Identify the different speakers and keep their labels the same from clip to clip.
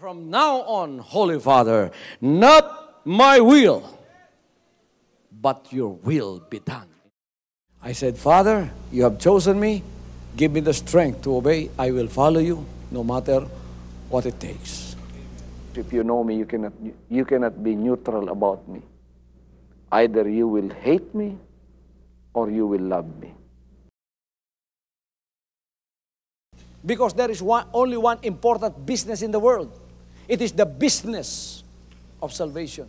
Speaker 1: From now on, Holy Father, not my will, but your will be done. I said, Father, you have chosen me. Give me the strength to obey. I will follow you no matter what it takes.
Speaker 2: If you know me, you cannot be neutral about me. Either you will hate me or you will love me.
Speaker 1: Because there is only one important business in the world. It is the business of salvation.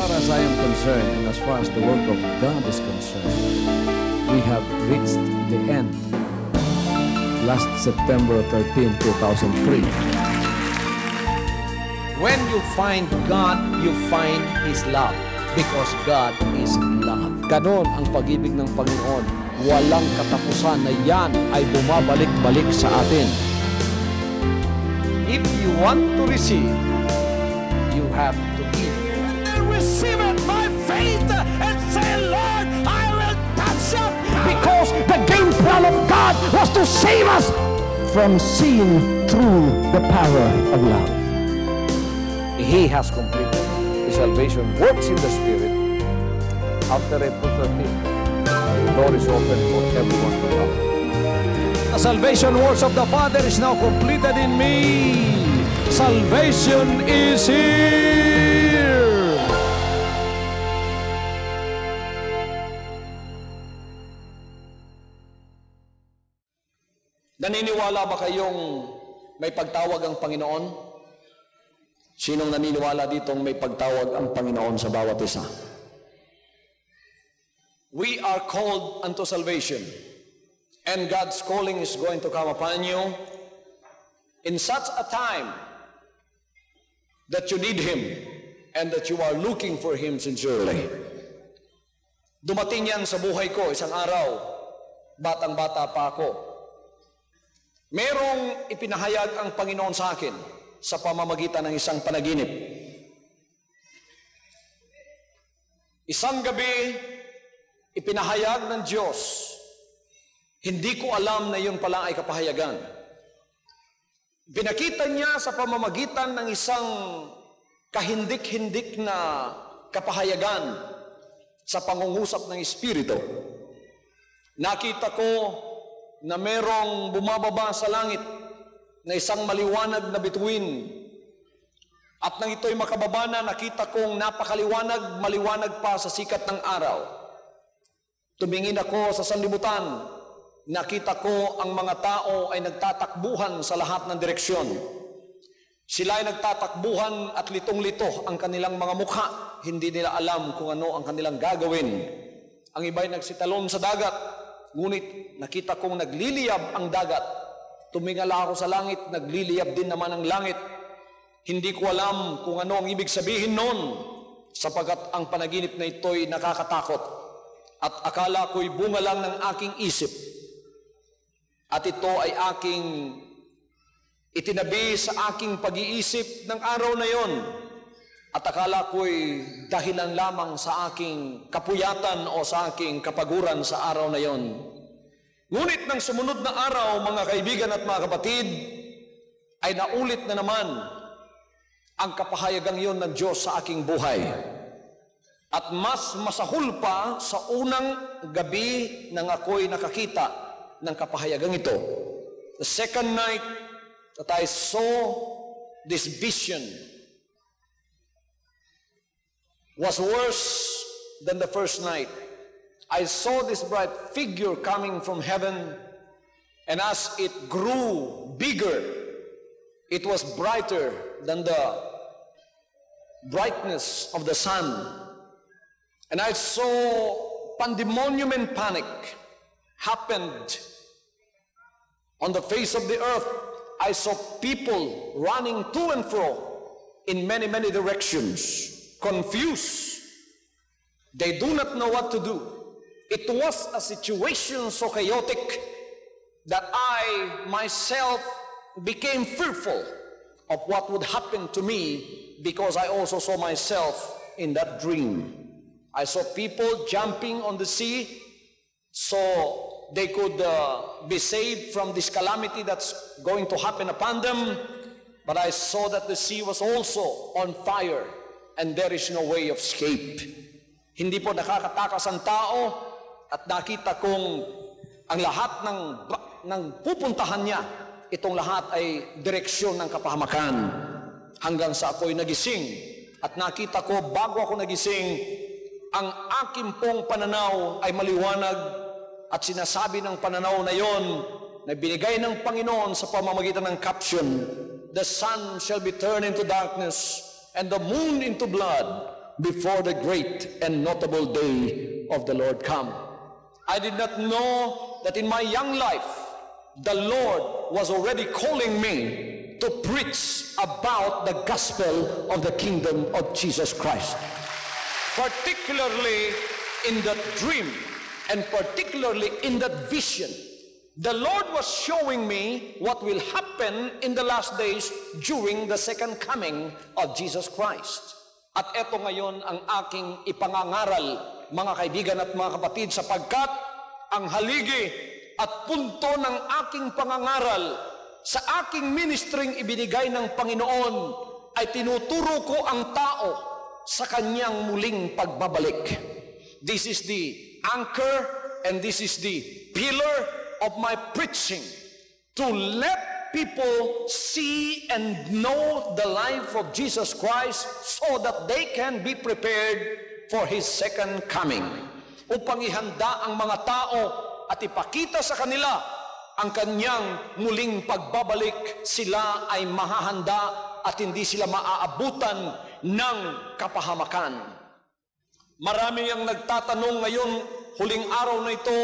Speaker 1: As I am concerned, and as far as the work of God is concerned, we have reached the end. Last September 13, 2003. When you find God, you find His love. Because God is love. Ganon ang pag-ibig ng Panginoon. Walang katapusan na yan ay bumabalik-balik sa atin. If you want to receive, you have to give.
Speaker 3: Receive it by faith and say, Lord, I will touch up. Because the game plan of God was to save us from seeing through the power of love.
Speaker 2: He has completed. His salvation works in the Spirit. After April 13th, the door is open for everyone to come.
Speaker 1: The salvation works of the Father is now completed in me. Salvation is here. Naniniwala ba kayong may pagtawag ang Panginoon? Sinong naniniwala ditong may pagtawag ang Panginoon sa bawat isa? We are called unto salvation. And God's calling is going to come upon you in such a time that you need Him and that you are looking for Him sincerely. Dumating yan sa buhay ko isang araw, batang-bata pa ako. Merong ipinahayag ang Panginoon sa akin sa pamamagitan ng isang panaginip. Isang gabi, ipinahayag ng Diyos. Hindi ko alam na yun pala ay kapahayagan. Binakita niya sa pamamagitan ng isang kahindik-hindik na kapahayagan sa pangungusap ng Espiritu. Nakita ko na merong bumababa sa langit na isang maliwanag na bituin. At nang ito'y makababa na, nakita kong napakaliwanag, maliwanag pa sa sikat ng araw. Tumingin ako sa sanlibutan, nakita ko ang mga tao ay nagtatakbuhan sa lahat ng direksyon. Sila ay nagtatakbuhan at litong-lito ang kanilang mga mukha. Hindi nila alam kung ano ang kanilang gagawin. Ang iba ay nagsitalon sa dagat. Ngunit nakita kong nagliliyab ang dagat. Tumingala ako sa langit, nagliliyab din naman ang langit. Hindi ko alam kung ano ang ibig sabihin noon, sapagkat ang panaginip na ito'y nakakatakot. At akala ko'y bunga lang ng aking isip. At ito ay aking itinabi sa aking pag-iisip ng araw na yon. At akala ko'y dahilan lamang sa aking kapuyatan o sa aking kapaguran sa araw na yon. Ngunit ng sumunod na araw, mga kaibigan at mga kapatid, ay naulit na naman ang kapahayagang yon ng Diyos sa aking buhay. At mas masahol pa sa unang gabi nang ako'y nakakita ng kapahayagang ito. The second night that I saw this vision was worse than the first night. I saw this bright figure coming from heaven, and as it grew bigger, it was brighter than the brightness of the sun. And I saw pandemonium and panic happened on the face of the earth. I saw people running to and fro in many, many directions, confused, They do not know what to do. It was a situation so chaotic that I myself became fearful of what would happen to me because I also saw myself in that dream. I saw people jumping on the sea so they could be saved from this calamity that's going to happen upon them. But I saw that the sea was also on fire and there is no way of escape. Hindi po nakakatakas ang tao at nakita kong ang lahat ng pupuntahan niya, itong lahat ay direksyon ng kapahamakan. Hanggang sa ako'y nagising at nakita ko bago ako nagising, ang aking pong pananaw ay maliwanag at sinasabi ng pananaw na yon na binigay ng Panginoon sa pamamagitan ng caption, "The sun shall be turned into darkness and the moon into blood before the great and notable day of the Lord come." I did not know that in my young life, the Lord was already calling me to preach about the gospel of the kingdom of Jesus Christ. Particularly in that dream and particularly in that vision, the Lord was showing me what will happen in the last days during the second coming of Jesus Christ. At eto ngayon ang aking ipangangaral, mga kaibigan at mga kapatid, sapagkat ang haligi at punto ng aking pangangaral sa aking ministering ibinigay ng Panginoon ay tinuturo ko ang tao sa kanyang muling pagbabalik. This is the anchor and this is the pillar of my preaching, to let people see and know the life of Jesus Christ so that they can be prepared for His second coming. Upang ihanda ang mga tao at ipakita sa kanila ang kanyang muling pagbabalik, sila ay mahahanda at hindi sila maaabutan ng kapahamakan. Marami ang nagtatanong ngayon, huling araw na ito,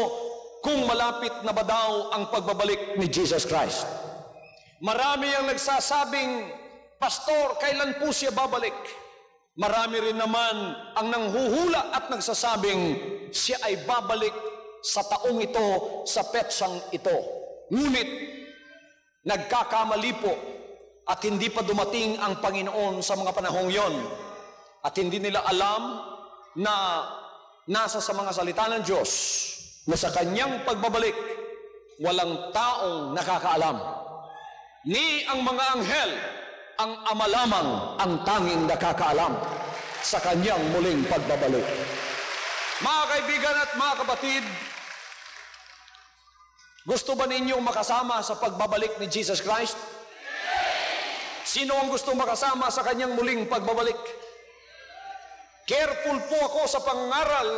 Speaker 1: kung malapit na ba daw ang pagbabalik ni Jesus Christ. Marami ang nagsasabing, "Pastor, kailan po siya babalik?" Marami rin naman ang nanghuhula at nagsasabing, siya ay babalik sa taong ito, sa petsang ito. Ngunit, nagkakamali po at hindi pa dumating ang Panginoon sa mga panahong yon. At hindi nila alam na nasa sa mga salita ng Diyos na sa kanyang pagbabalik, walang taong nakakaalam. Ni ang mga anghel, ang Ama lamang ang tanging nakakaalam sa kanyang muling pagbabalik. Mga kaibigan at mga kapatid, gusto ba ninyong makasama sa pagbabalik ni Jesus Christ? Sino ang gusto makasama sa kanyang muling pagbabalik? Careful po ako sa pangaral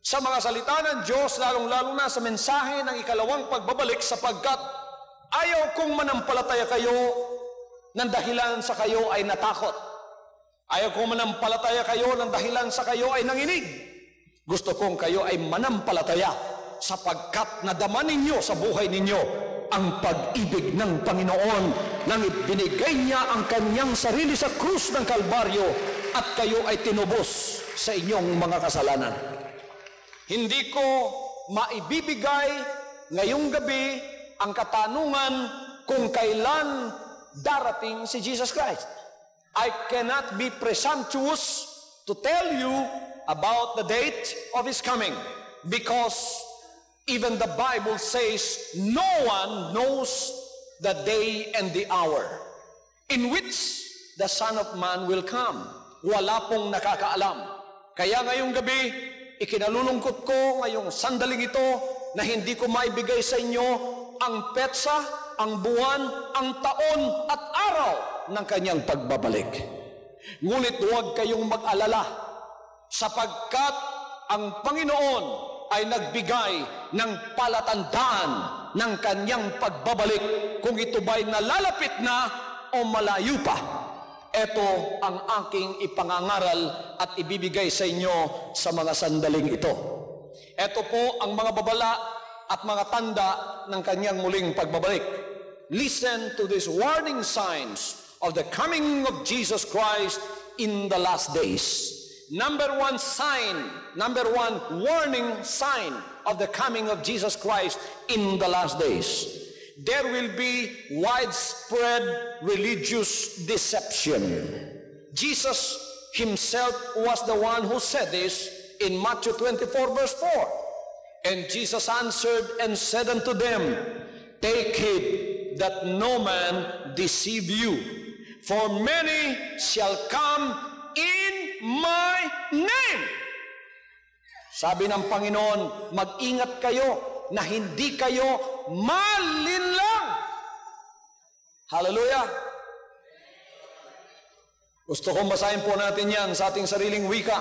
Speaker 1: sa mga salita ng Diyos, lalong-lalo na sa mensahe ng ikalawang pagbabalik, sapagkat ayaw kong manampalataya kayo ng dahilan sa kayo ay natakot. Ayaw kong manampalataya kayo ng dahilan sa kayo ay nanginig. Gusto kong kayo ay manampalataya sapagkat nadama ninyo sa buhay ninyo ang pag-ibig ng Panginoon nang ibinigay niya ang kanyang sarili sa krus ng Kalbaryo at kayo ay tinubos sa inyong mga kasalanan. Hindi ko maibibigay ngayong gabi ang katanungan kung kailan darating si Jesus Christ. I cannot be presumptuous to tell you about the date of His coming, because even the Bible says no one knows the day and the hour in which the Son of Man will come. Wala pong nakakaalam. Kaya ngayong gabi, ikinalulungkot ko ngayong sandaling ito na hindi ko maibigay sa inyo ang petsa, ang buwan, ang taon at araw ng kanyang pagbabalik. Ngunit huwag kayong mag-alala, sapagkat ang Panginoon ay nagbigay ng palatandaan ng kanyang pagbabalik kung ito ba'y nalalapit na o malayo pa. Ito ang aking ipangangaral at ibibigay sa inyo sa mga sandaling ito. Ito po ang mga babala at mga tanda ng kanyang muling pagbabalik. Listen to these warning signs of the coming of Jesus Christ in the last days. number one warning sign of the coming of Jesus Christ in the last days. There will be widespread religious deception. Jesus himself was the one who said this in Matthew 24 verse 4. And Jesus answered and said unto them, Take heed that no man deceive you, for many shall come in my name. Sabi ng Panginoon, mag-ingat kayo na hindi kayo malinlang. Hallelujah! Gusto kong basahin po natin yan sa ating sariling wika.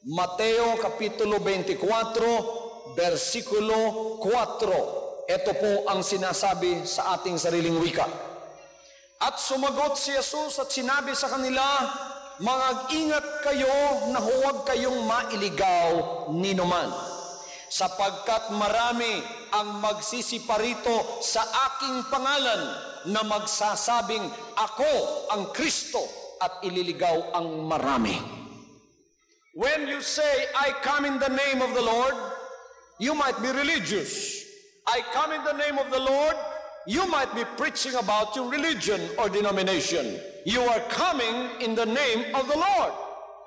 Speaker 1: Mateo Kapitulo 24, versikulo 4. Ito po ang sinasabi sa ating sariling wika. At sumagot si Jesus at sinabi sa kanila, Mag-ingat kayo na huwag kayong mailigaw ninuman, sapagkat marami ang magsisiparito sa aking pangalan na magsasabing, Ako ang Kristo, at ililigaw ang marami. When you say, I come in the name of the Lord, you might be religious. I come in the name of the Lord, you might be preaching about your religion or denomination. You are coming in the name of the Lord.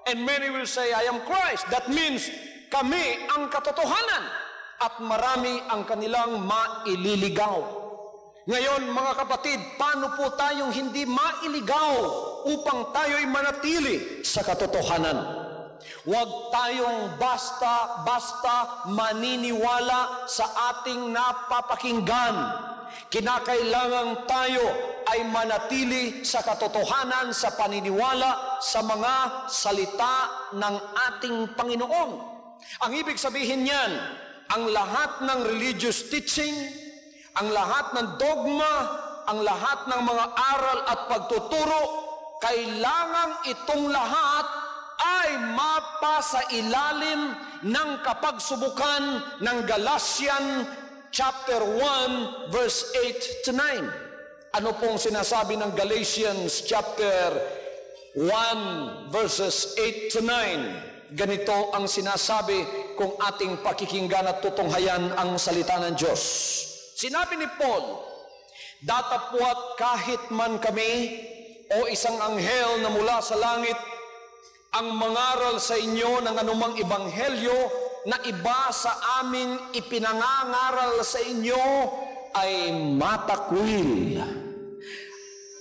Speaker 1: And many will say, I am Christ. That means, kami ang katotohanan. At marami ang kanilang maililigaw. Ngayon, mga kapatid, paano po tayong hindi mailigaw upang tayo'y manatili sa katotohanan? Huwag tayong basta-basta maniniwala sa ating napapakinggan. Kinakailangan tayo ay manatili sa katotohanan, sa paniniwala sa mga salita ng ating Panginoon. Ang ibig sabihin niyan, ang lahat ng religious teaching, ang lahat ng dogma, ang lahat ng mga aral at pagtuturo, kailangan itong lahat ay mapasa ilalim ng kapagsubukan ng Galatians chapter 1 verse 8 to 9. Ano pong sinasabi ng Galatians chapter 1 verses 8 to 9? Ganito ang sinasabi kung ating pakikinggan at tutunghayan ang salita ng Diyos. Sinabi ni Paul, Datapwat kahit man kami o isang anghel na mula sa langit ang mangaral sa inyo ng anumang ebanghelyo na iba sa aming ipinangangaral sa inyo ay matakwil.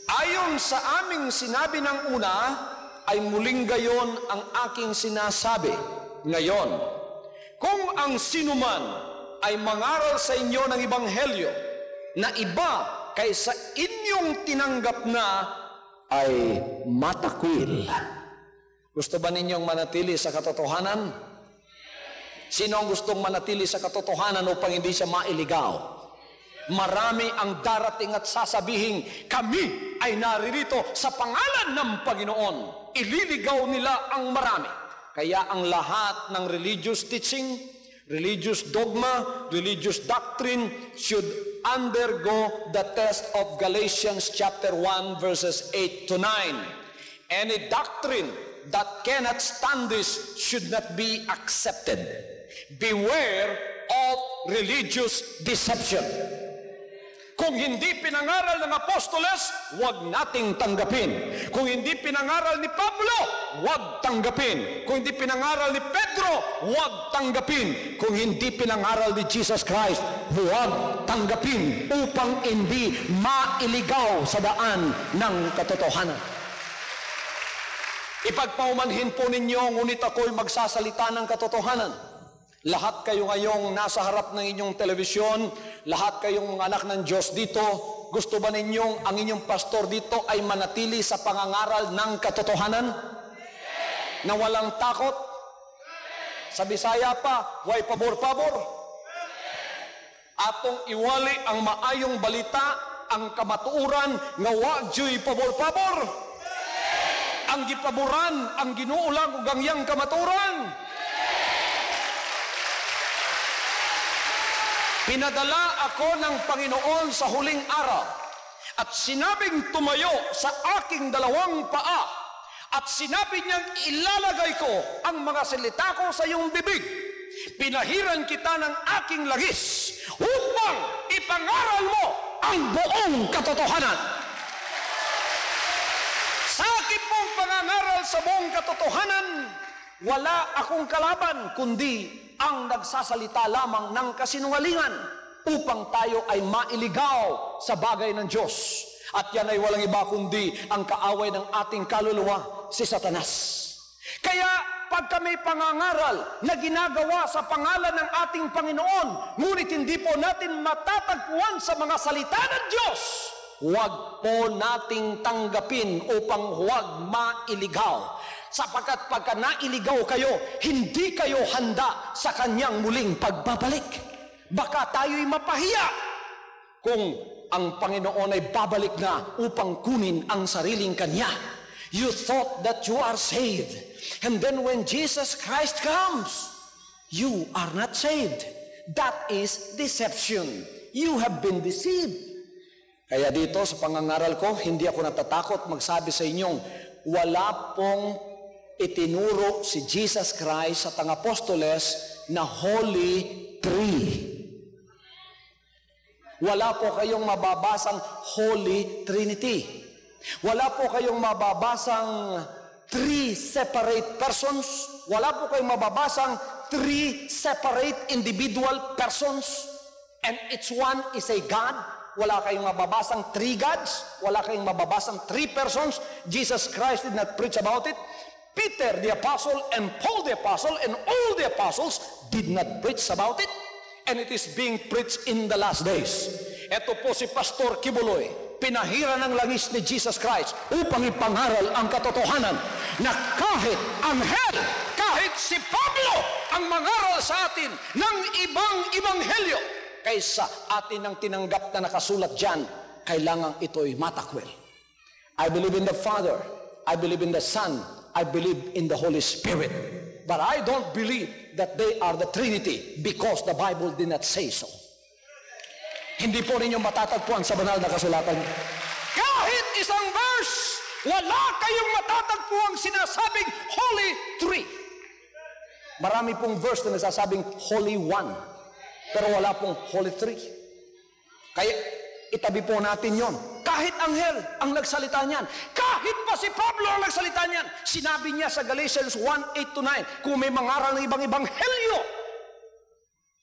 Speaker 1: Ayon sa aming sinabi ng una, ay muling gayon ang aking sinasabi ngayon. Kung ang sinuman ay mangaral sa inyo ng ebanghelyo na iba kaysa inyong tinanggap na, ay matakwil. Gusto ba ninyong manatili sa katotohanan? Sino ang gustong manatili sa katotohanan upang hindi siya mailigaw? Marami ang darating at sasabihin, kami ay naririto sa pangalan ng Panginoon. Ililigaw nila ang marami. Kaya ang lahat ng religious teaching, religious dogma, religious doctrine should undergo the test of Galatians chapter 1 verses 8 to 9. Any doctrine that cannot stand this should not be accepted. Beware of religious deception. Kung hindi pinangaral ng apostoles, huwag nating tanggapin. Kung hindi pinangaral ni Pablo, huwag tanggapin. Kung hindi pinangaral ni Pedro, huwag tanggapin. Kung hindi pinangaral ni Jesus Christ, huwag tanggapin upang hindi mailigaw sa daan ng katotohanan. Ipagpaumanhin po ninyo, ngunit ako'y magsasalita ng katotohanan. Lahat kayo ngayong nasa harap ng inyong telebisyon, lahat kayong anak ng Diyos dito, gusto ba ninyong ang inyong pastor dito ay manatili sa pangangaral ng katotohanan? Na walang takot? Sa Bisaya pa, way pabor-pabor. Atong iwali ang maayong balita, ang kamatuuran, nga wa dyo'y pabor-pabor. Ang gipaboran, ang ginuulang ug gangyang kamaturan. Pinadala ako ng Panginoon sa huling araw at sinabing tumayo sa aking dalawang paa At sinabi niyang, ilalagay ko ang mga salita ko sa iyong bibig. Pinahiran kita ng aking langis upang ipangaral mo ang buong katotohanan. Sa akin mong pangangaral sa buong katotohanan, wala akong kalaban, kundi ang nagsasalita lamang ng kasinungalingan upang tayo ay mailigaw sa bagay ng Diyos. At yan ay walang iba kundi ang kaaway ng ating kaluluwa, si Satanas. Kaya pag kami pangangaral na ginagawa sa pangalan ng ating Panginoon, ngunit hindi po natin matatagpuan sa mga salita ng Diyos, huwag po nating tanggapin upang huwag mailigaw. Sapagkat pagka nailigaw kayo, hindi kayo handa sa kanyang muling pagbabalik. Baka tayo'y mapahiya kung ang Panginoon ay babalik na upang kunin ang sariling kanya. You thought that you are saved. And then when Jesus Christ comes, you are not saved. That is deception. You have been deceived. Kaya dito sa pangangaral ko, hindi ako natatakot magsabi sa inyong wala pong itinuro si Jesus Christ at ang apostoles na Holy Three. Wala po kayong mababasang Holy Trinity. Wala po kayong mababasang 3 separate persons. Wala po kayong mababasang 3 separate individual persons. And each one is a God. Wala kayong mababasang 3 gods. Wala kayong mababasang 3 persons. Jesus Christ did not preach about it. Peter the apostle and Paul the apostle and all the apostles did not preach about it. And it is being preached in the last days. Ito po si Pastor Kibuloy, pinahira ng langis ni Jesus Christ upang ipangaral ang katotohanan na kahit anghel, kahit si Pablo ang mangaral sa atin ng ibang ebanghelyo kaysa atin ang tinanggap na nakasulat dyan, kailangan ito'y matakwil. I believe in the Father, I believe in the Son, I believe in the Holy Spirit. But I don't believe that they are the Trinity because the Bible did not say so. Hindi po ninyo matatagpuan sa banal na kasulatan. Kahit isang verse, wala kayong matatagpuan sinasabing Holy Three. Marami pong verse na nasasabing Holy One, pero wala pong Holy Three. Kaya itabi po natin yon. Kahit anghel ang nagsalita niyan, kahit pa si Pablo ang nagsalita niyan, sinabi niya sa Galatians 1:8-9, kung may mangaral ng ibang ebanghelyo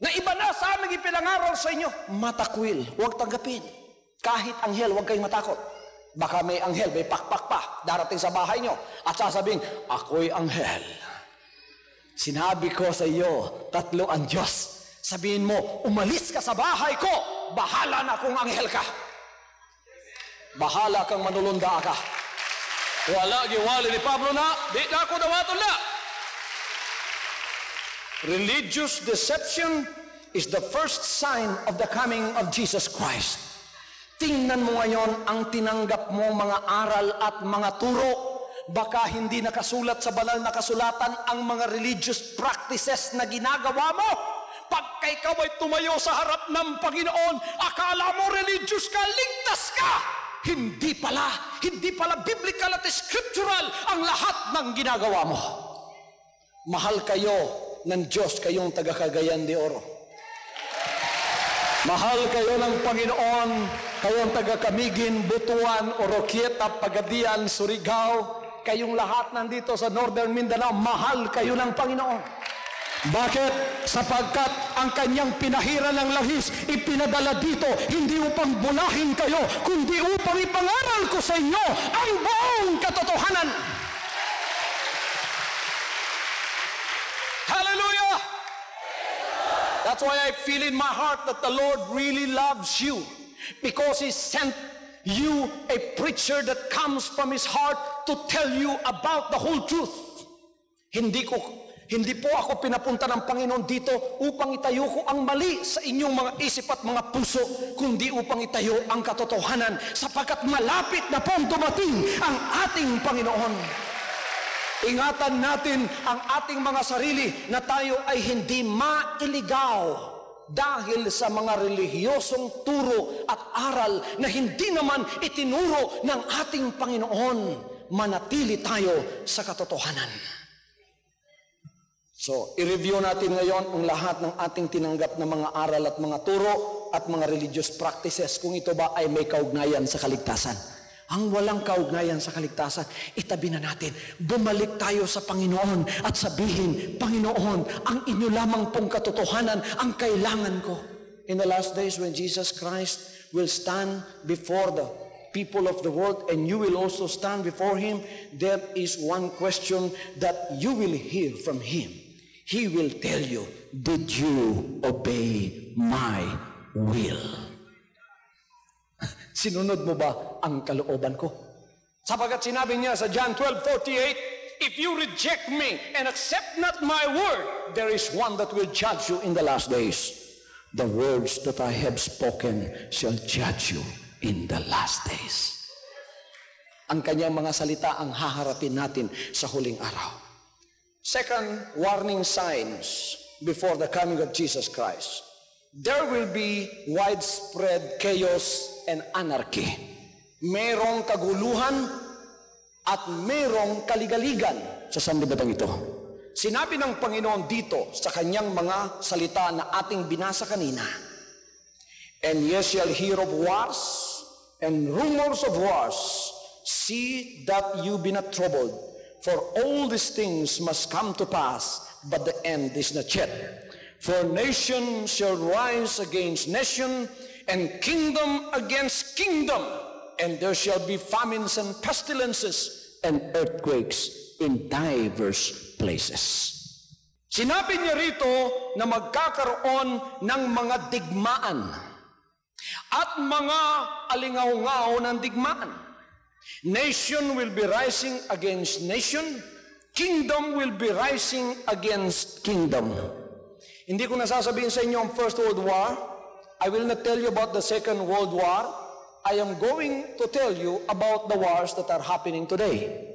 Speaker 1: na iba na sa aming ipinangaral sa inyo, matakwil, huwag tanggapin. Kahit anghel, huwag kayong matakot. Baka may anghel, may pakpak pa darating sa bahay nyo at sasabing, ako'y anghel. Sinabi ko sa iyo, tatlo ang Diyos. Sabihin mo, umalis ka sa bahay ko, bahala na kung anghel ka. Bahala kang manulunda ka. Wala giwali ni Pablo na, di na ako dawaton na. Religious deception is the first sign of the coming of Jesus Christ. Tingnan mo ngayon ang tinanggap mo mga aral at mga turo. Baka hindi nakasulat sa banal na kasulatan ang mga religious practices na ginagawa mo. Pagka ikaw ay tumayo sa harap ng Panginoon, akala mo religious ka, ligtas ka. Hindi pala biblical at scriptural ang lahat ng ginagawa mo. Mahal kayo ng Diyos, kayong taga Cagayan de Oro. Mahal kayo ng Panginoon, kayong taga Camiguin, Butuan, Oroquieta, Pagadian, Surigao, kayong lahat nandito sa Northern Mindanao, mahal kayo ng Panginoon. Bakit? Sapagkat ang kanyang pinahira ng langis ipinadala dito hindi upang bulahin kayo, kundi upang ipangaral ko sa inyo ang buong katotohanan. Hallelujah! That's why I feel in my heart that the Lord really loves you, because He sent you a preacher that comes from His heart to tell you about the whole truth. Hindi po ako pinapunta ng Panginoon dito upang itayo ko ang mali sa inyong mga isip at mga puso, kundi upang itayo ang katotohanan, sapagkat malapit na pong dumating ang ating Panginoon. Ingatan natin ang ating mga sarili na tayo ay hindi mailigaw dahil sa mga relihiyosong turo at aral na hindi naman itinuro ng ating Panginoon. manatili tayo sa katotohanan. So, i-review natin ngayon ang lahat ng ating tinanggap na mga aral at mga turo at mga religious practices, kung ito ba ay may kaugnayan sa kaligtasan. Ang walang kaugnayan sa kaligtasan, itabi na natin. Bumalik tayo sa Panginoon at sabihin, Panginoon, ang inyo lamang pong katotohanan ang kailangan ko. In the last days when Jesus Christ will stand before the people of the world and you will also stand before Him, there is one question that you will hear from Him. He will tell you, did you obey my will? Sinunod mo ba ang kalooban ko? Sapagat sinabi niya sa John 12:48, if you reject me and accept not my word, there is one that will judge you in the last days. The words that I have spoken shall judge you in the last days. Ang kanyang mga salita ang haharapin natin sa huling araw. Second, warning signs before the coming of Jesus Christ. There will be widespread chaos and anarchy. Merong kaguluhan at merong kaligaligan sa sanlibutan ito. Sinabi ng Panginoon dito sa kanyang mga salita na ating binasa kanina, and ye shall hear of wars and rumors of wars. See that you be not troubled, for all these things must come to pass, but the end is not yet. For nation shall rise against nation, and kingdom against kingdom, and there shall be famines and pestilences and earthquakes in diverse places. Sinabi niya rito na magkakaroon ng mga digmaan at mga alingaw-ngaw ng digmaan. Nation will be rising against nation, kingdom will be rising against kingdom. Hindi ko nasasabihin sa inyo ang First World War. I will not tell you about the Second World War. I am going to tell you about the wars that are happening today.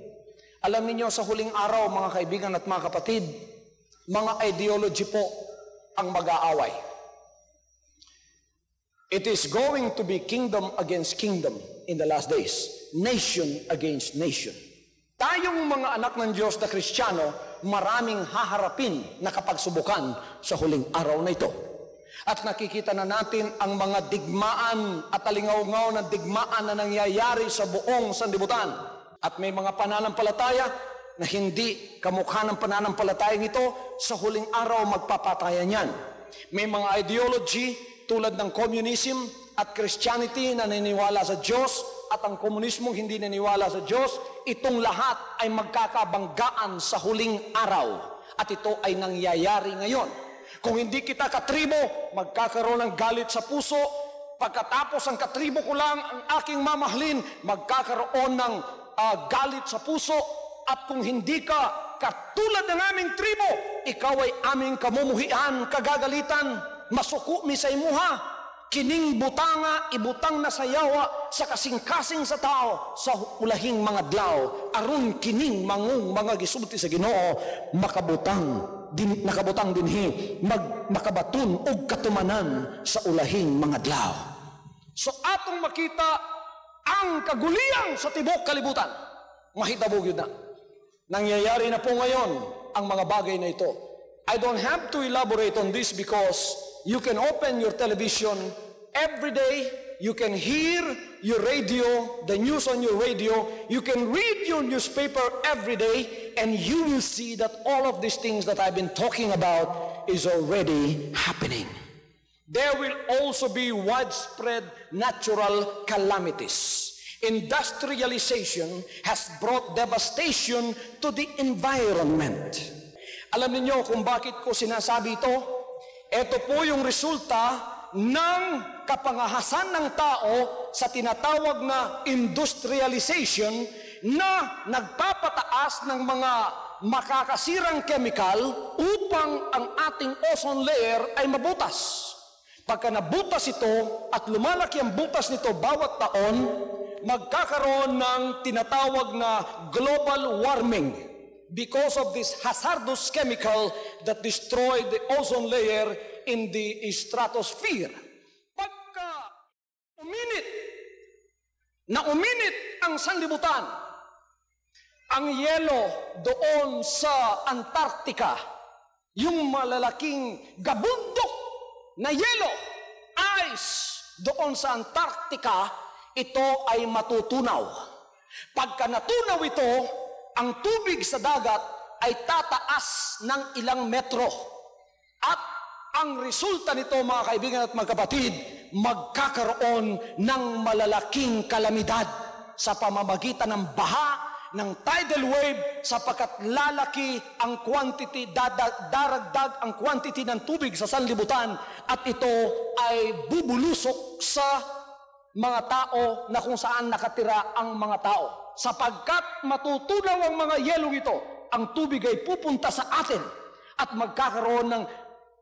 Speaker 1: Alam niyo sa huling araw, mga kaibigan at mga kapatid, mga ideology po ang mag-aaway. It is going to be kingdom against kingdom in the last days. Nation against nation. Tayong mga anak ng Diyos na Kristiyano, maraming haharapin na kapagsubukan sa huling araw na ito. At nakikita na natin ang mga digmaan at alingaw-ngaw na digmaan na nangyayari sa buong sanlibutan. At may mga pananampalataya na hindi kamukha ng pananampalatayang ito, sa huling araw magpapatayan yan. May mga ideology tulad ng communism at Christianity na naniniwala sa Diyos at ang komunismo hindi naniniwala sa Diyos. Itong lahat ay magkakabanggaan sa huling araw. At ito ay nangyayari ngayon. Kung hindi kita katribo, magkakaroon ng galit sa puso. Pagkatapos ang katribo ko lang ang aking mamahalin, magkakaroon ng galit sa puso. At kung hindi ka katulad ng aming tribo, ikaw ay aming kamumuhian, kagagalitan, masuko mi sa imuha, kining butanga, ibutang na sa yawa, sa kasing-kasing sa tao, sa ulahing mga dlaw, aron kining mangong mga gisulti sa Ginoo, nakabutang dinhi, makabatun og katumanan sa ulahing mga dlaw. So atong makita ang kaguliyang sa tibok kalibutan, mahitabog yun na. Nangyayari na po ngayon ang mga bagay na ito. I don't have to elaborate on this because you can open your television every day, you can hear your radio, the news on your radio, you can read your newspaper every day, and you will see that all of these things that I've been talking about is already happening. There will also be widespread natural calamities. Industrialization has brought devastation to the environment. Alam niyo kung bakit ko sinasabi ito? Ito po yung resulta ng kapangahasan ng tao sa tinatawag na industrialization na nagpapataas ng mga makakasirang chemical upang ang ating ozone layer ay mabutas. Pagka nabutas ito at lumalaki ang butas nito bawat taon, magkakaroon ng tinatawag na global warming because of this hazardous chemical that destroyed the ozone layer in the stratosphere. Pagka uminit ang sanlibutan, Ang yelo doon sa Antarctica, yung malalaking gabundok na yelo, ice doon sa Antarctica, ito ay matutunaw. Pagka natunaw ito, ang tubig sa dagat ay tataas ng ilang metro. At ang resulta nito, mga kaibigan at mga kapatid, magkakaroon ng malalaking kalamidad sa pamamagitan ng baha, ng tidal wave, sapagkat lalaki ang quantity, daragdag ang quantity ng tubig sa sanlibutan, at ito ay bubulusok sa mga tao na kung saan nakatira ang mga tao. Sapagkat matutunaw ang mga yelong ito, ang tubig ay pupunta sa atin at magkakaroon ng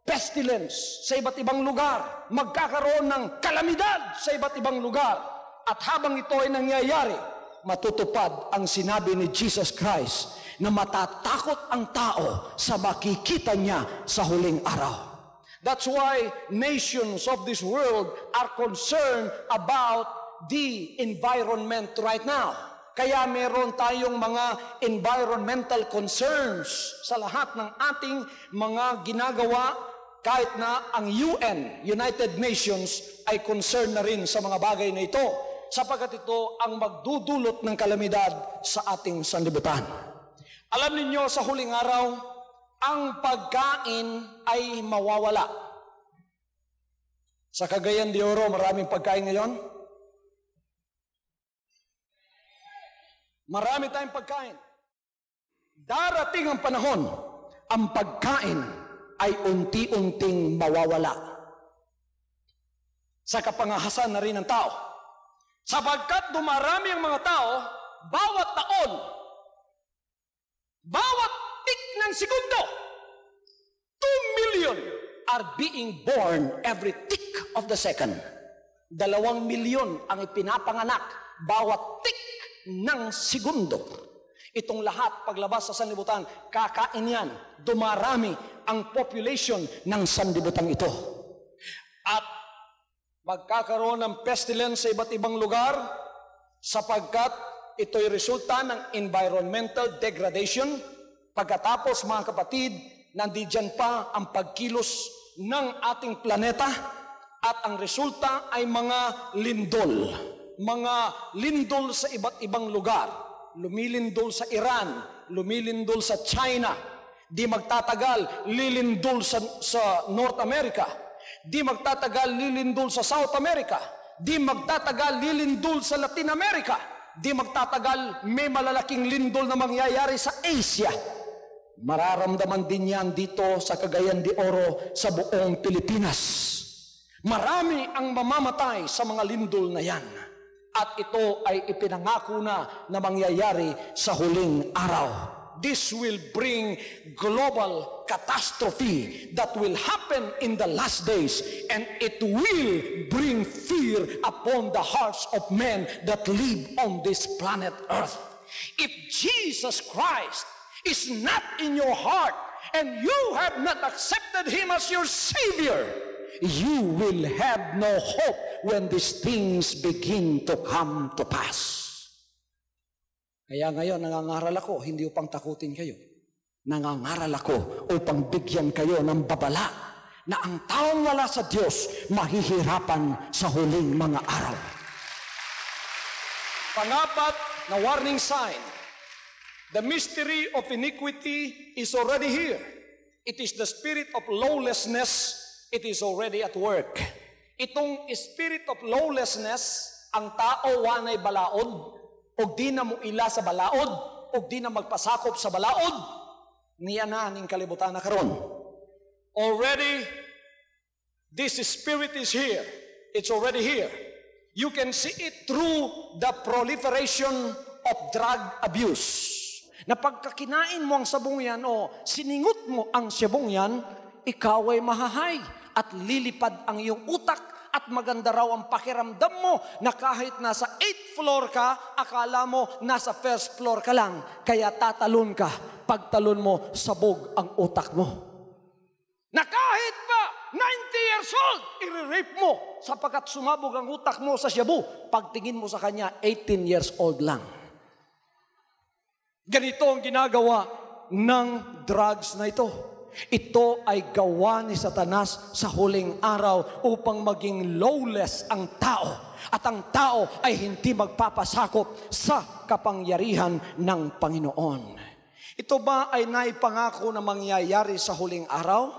Speaker 1: pestilence sa iba't ibang lugar, magkakaroon ng kalamidad sa iba't ibang lugar. At habang ito ay nangyayari, matutupad ang sinabi ni Jesus Christ na matatakot ang tao sa makikita niya sa huling araw. That's why nations of this world are concerned about the environment right now. Kaya meron tayong mga environmental concerns sa lahat ng ating mga ginagawa, kahit na ang UN, United Nations, ay concerned na rin sa mga bagay na ito, sapagkat ito ang magdudulot ng kalamidad sa ating sanlibutan. Alam ninyo, sa huling araw, ang pagkain ay mawawala. Sa Cagayan de Oro, maraming pagkain ngayon. Marami tayong pagkain. Darating ang panahon, ang pagkain ay unti-unting mawawala. Sa kapangahasan na rin ng tao. Sapagkat dumarami ang mga tao, bawat taon, bawat tik ng segundo, 2 million are being born every tick of the second. 2 milyon ang ipinapanganak bawat tik ng segundo. Itong lahat, paglabas sa sanlibutan, kakain yan. Dumarami ang population ng sanlibutan ito. At magkakaroon ng pestilence sa iba't ibang lugar sapagkat ito'y resulta ng environmental degradation. Pagkatapos, mga kapatid, nandiyan pa ang pagkilos ng ating planeta at ang resulta ay mga lindol. Mga lindol sa iba't ibang lugar. Lumilindol sa Iran, lumilindol sa China. Di magtatagal, lilindol sa North America. Di magtatagal, lilindol sa South America. Di magtatagal, lilindol sa Latin America. Di magtatagal, may malalaking lindol na mangyayari sa Asia. Mararamdaman din yan dito sa Cagayan de Oro, sa buong Pilipinas. Marami ang mamamatay sa mga lindol na yan. At ito ay ipinangako na mangyayari sa huling araw. This will bring global catastrophe that will happen in the last days, and it will bring fear upon the hearts of men that live on this planet Earth. If Jesus Christ is not in your heart and you have not accepted Him as your Savior, you will have no hope when these things begin to come to pass. Kaya ngayon, nangangaral ako, hindi upang takutin kayo. Nangangaral ako upang bigyan kayo ng babala na ang taong wala sa Diyos mahihirapan sa huling mga araw. Pangapat na warning sign, the mystery of iniquity is already here. It is the spirit of lawlessness. It is already at work. Itong spirit of lawlessness, ang tao wanay balaod, o di na mo ila sa balaod, o di na magpasakop sa balaod, niya na ning kalibutan na karon. Already, this spirit is here. It's already here. You can see it through the proliferation of drug abuse. Na pagkakinain mo ang sabong yan, o siningot mo ang sabong yan, ikaw ay mahahay at lilipad ang iyong utak at maganda raw ang pakiramdam mo na kahit nasa 8th floor ka, akala mo nasa 1st floor ka lang. Kaya tatalon ka. Pagtalon mo, sabog ang utak mo. Na kahit pa 90 years old, i-rape mo sapagkat sumabog ang utak mo sa shabu. Pagtingin mo sa kanya, 18 years old lang.
Speaker 3: Ganito ang ginagawa ng drugs na ito. Ito ay gawa ni Satanas sa huling araw upang maging lawless ang tao. At ang tao ay hindi magpapasakop sa kapangyarihan ng Panginoon. Ito ba ay naipangako na mangyayari sa huling araw?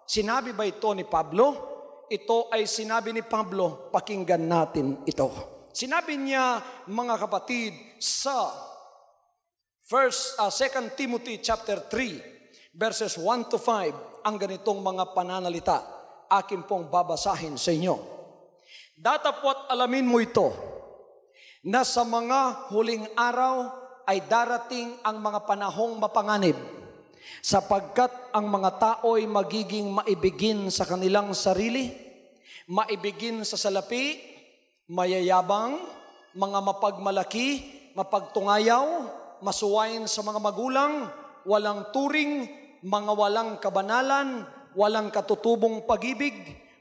Speaker 3: Sinabi ba ito ni Pablo? Ito ay sinabi ni Pablo, pakinggan natin ito. Sinabi niya, mga kapatid, sa 2 Timothy chapter 3, verses 1 to 5, ang ganitong mga pananalita, akin pong babasahin sa inyo. Datapwat alamin mo ito, na sa mga huling araw ay darating ang mga panahong mapanganib, sapagkat ang mga tao'y magiging maibigin sa kanilang sarili, maibigin sa salapi, mayayabang, mga mapagmalaki, mapagtungayaw, masuwain sa mga magulang, walang turing, mga walang kabanalan, walang katutubong pag-ibig,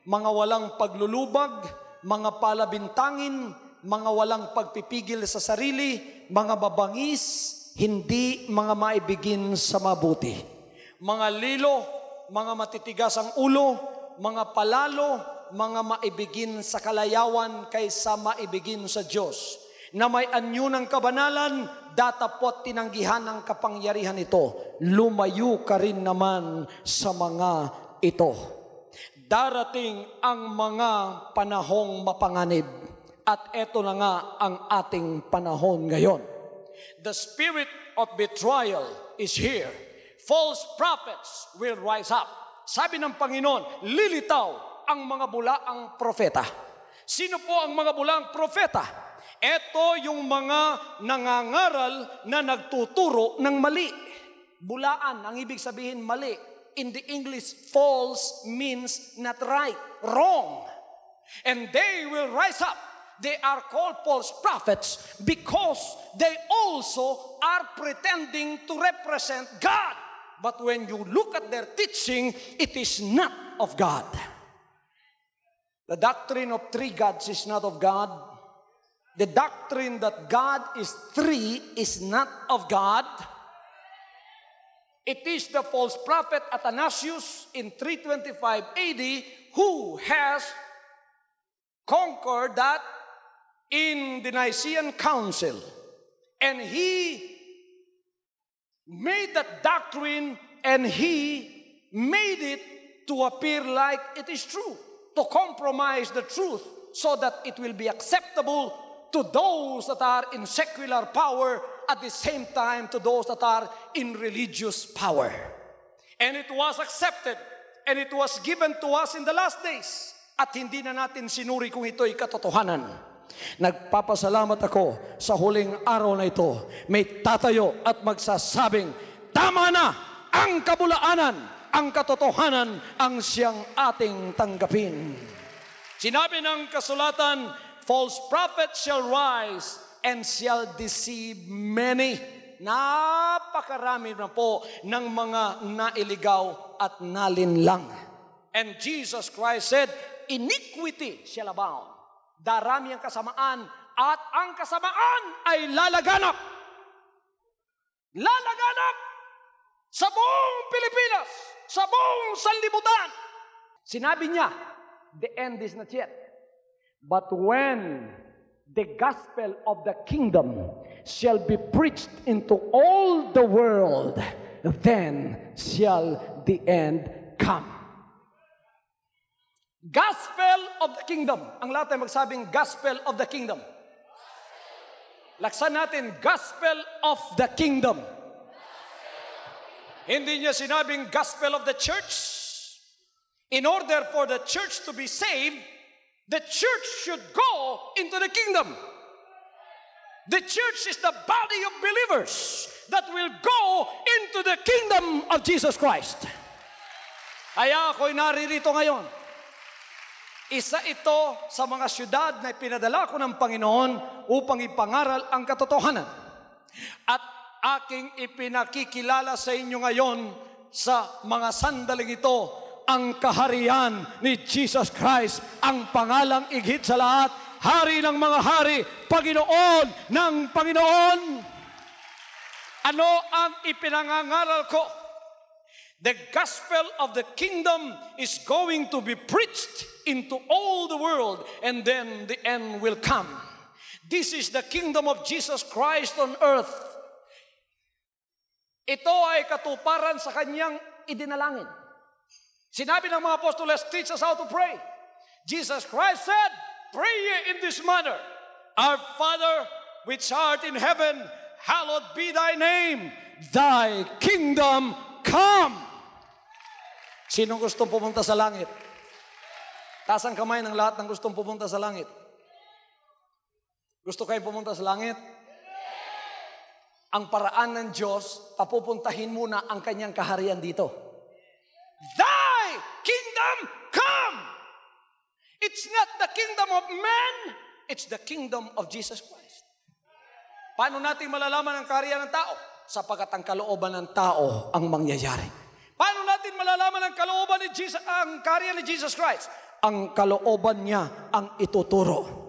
Speaker 3: mga walang paglulubag, mga palabintangin, mga walang pagpipigil sa sarili, mga babangis, hindi mga maibigin sa mabuti. Mga lilo, mga matitigas ang ulo, mga palalo, mga maibigin sa kalayawan kaysa maibigin sa Diyos. Na may anyo ng kabanalan, datapot tinanggihan ng kapangyarihan ito. Lumayo ka rin naman sa mga ito. Darating ang mga panahong mapanganib. At eto na nga ang ating panahon ngayon. The spirit of betrayal is here. False prophets will rise up. Sabi ng Panginoon, lilitaw ang mga bulaang propeta. Sino po ang mga bulaang propeta? Ito yung mga nangangaral na nagtuturo ng mali. Bulaan, ang ibig sabihin mali. In the English, false means not right, wrong. And they will rise up. They are called false prophets because they also are pretending to represent God. But when you look at their teaching, it is not of God. The doctrine of three gods is not of God. The doctrine that God is three is not of God. It is the false prophet Athanasius in 325 AD who has conquered that in the Nicene Council. And he made that doctrine and he made it to appear like it is true, to compromise the truth so that it will be acceptable to those that are in secular power, at the same time to those that are in religious power. And it was accepted and it was given to us in the last days. At hindi na natin sinuri kung ito'y katotohanan. Nagpapasalamat ako sa huling araw na ito. May tatayo at magsasabing, tama na ang kabulaanan, ang katotohanan ang siyang ating tanggapin. Sinabi ng kasulatan, false prophets shall rise and shall deceive many. Napakarami na po ng mga nailigaw at nalinlang. And Jesus Christ said, iniquity shall abound. Darami ang kasamaan at ang kasamaan ay lalaganap. Lalaganap sa buong Pilipinas, sa buong sanlibutan. Sinabi niya, the end is not yet. But when the gospel of the kingdom shall be preached into all the world, then shall the end come. Gospel of the kingdom. Ang lahat ay magsabing gospel of the kingdom. Laksan natin, gospel of the kingdom. Hindi niya sinabing gospel of the church. In order for the church to be saved, the church should go into the kingdom. The church is the body of believers that will go into the kingdom of Jesus Christ. Kaya ako'y naririto ngayon. Isa ito sa mga syudad na pinadala ko ng Panginoon upang ipangaral ang katotohanan. At aking ipinakikilala sa inyo ngayon sa mga sandaling ito ang kaharian ni Jesus Christ, ang pangalang igit sa lahat, Hari ng mga hari, Panginoon ng Panginoon. Ano ang ipinangangaral ko? The gospel of the kingdom is going to be preached into all the world, and then the end will come. This is the kingdom of Jesus Christ on earth. Ito ay katuparan sa kanyang idinalangin. Sinabi ng mga apostoles, teach us how to pray. Jesus Christ said, pray ye in this manner, Our Father which art in heaven, hallowed be thy name. Thy kingdom come. Sino gustong pumunta sa langit? Taas ang kamay ng lahat ng gustong pumunta sa langit. Gusto kayo pumunta sa langit? Ang paraan ng Diyos, papupuntahin muna ang kanyang kaharian dito. Thy kingdom come! It's not the kingdom of man, it's the kingdom of Jesus Christ. Paano natin malalaman ang kaharian ng tao? Sapagkat ang kalooban ng tao ang mangyayari. Paano natin malalaman ang kalooban ni Jesus, ang kaharian ni Jesus Christ? Ang kalooban niya ang ituturo.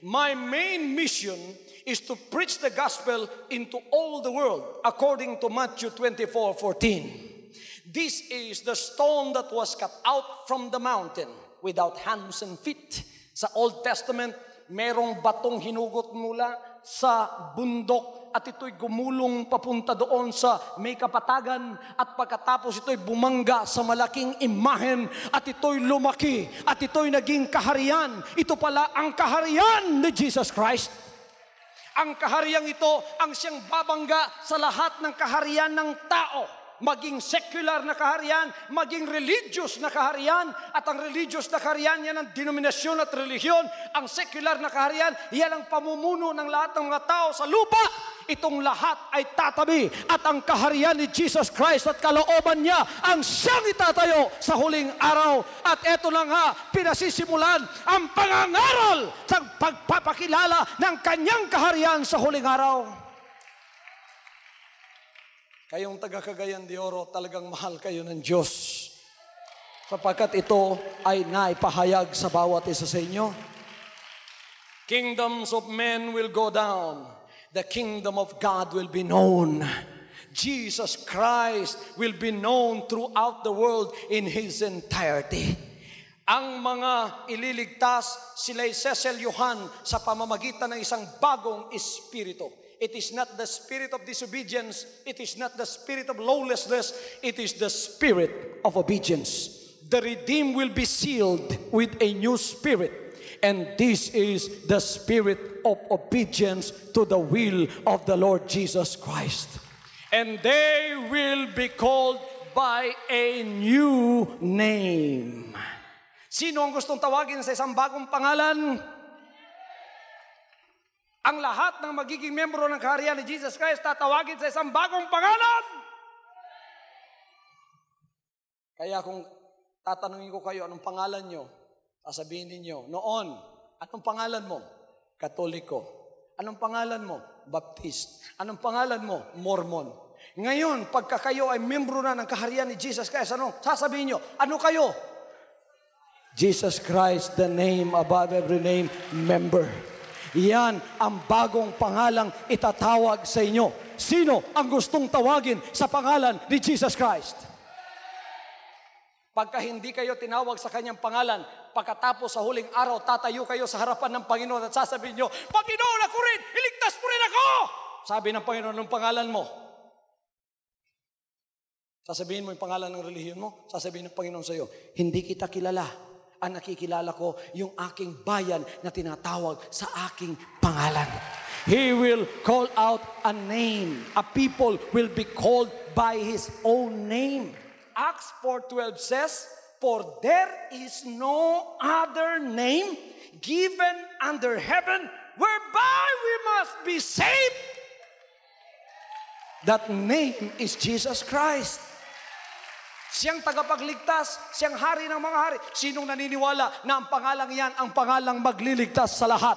Speaker 3: My main mission is to preach the gospel into all the world, according to Matthew 24:14. This is the stone that was cut out from the mountain without hands and feet. Sa Old Testament, merong batong hinugot mula sa bundok at ito'y gumulong papunta doon sa may kapatagan at pagkatapos ito'y bumangga sa malaking imahen at ito'y lumaki at ito'y naging kaharian. Ito pala ang kaharian ni Jesus Christ. Ang kaharian ito ang siyang babangga sa lahat ng kaharian ng tao. Maging secular na kaharian, maging religious na kaharian, at ang religious na kaharian yan ang denominasyon at relihiyon. Ang secular na kaharian, yan ang pamumuno ng lahat ng mga tao sa lupa. Itong lahat ay tatabi at ang kaharian ni Jesus Christ at kalooban niya ang siyang itatayo sa huling araw. At eto na nga, pinasisimulan ang pangangaral sa pagpapakilala ng kanyang kaharian sa huling araw. Kayong taga Cagayan de Oro, talagang mahal kayo ng Diyos. Sapagkat ito ay naipahayag sa bawat isa sa inyo. Kingdoms of men will go down. The kingdom of God will be known. Jesus Christ will be known throughout the world in His entirety. Ang mga ililigtas, sila'y seselyuhan sa pamamagitan ng isang bagong espiritu. It is not the spirit of disobedience. It is not the spirit of lawlessness. It is the spirit of obedience. The redeemed will be sealed with a new spirit. And this is the spirit of obedience to the will of the Lord Jesus Christ. And they will be called by a new name. Sino ang gustong tawagin sa isang bagong pangalan? Ang lahat ng magiging membro ng kaharian ni Jesus Christ tatawagin sa isang bagong pangalan. Kaya kung tatanungin ko kayo, anong pangalan nyo? Sasabihin ninyo, noon, anong pangalan mo? Katoliko. Anong pangalan mo? Baptist. Anong pangalan mo? Mormon. Ngayon, pagka kayo ay membro na ng kaharian ni Jesus Christ, ano? Sasabihin nyo, ano kayo? Jesus Christ, the name above every name, member. Yan ang bagong pangalang itatawag sa inyo. Sino ang gustong tawagin sa pangalan ni Jesus Christ? Pagka hindi kayo tinawag sa kanyang pangalan, pagkatapos sa huling araw, tatayo kayo sa harapan ng Panginoon at sasabihin nyo, Panginoon, ako rin! Iligtas mo rin ako! Sabi ng Panginoon, anong pangalan mo? Sasabihin mo yung pangalan ng relihiyon mo? Sasabihin ng Panginoon sa iyo, hindi kita kilala. Ang nakikilala ko, yung aking bayan na tinatawag sa aking pangalan. He will call out a name. A people will be called by His own name. Acts 4:12 says, For there is no other name given under heaven whereby we must be saved. That name is Jesus Christ. Siyang tagapagligtas, siyang hari ng mga hari. Sinong naniniwala na ang pangalang yan, ang pangalang magliligtas sa lahat?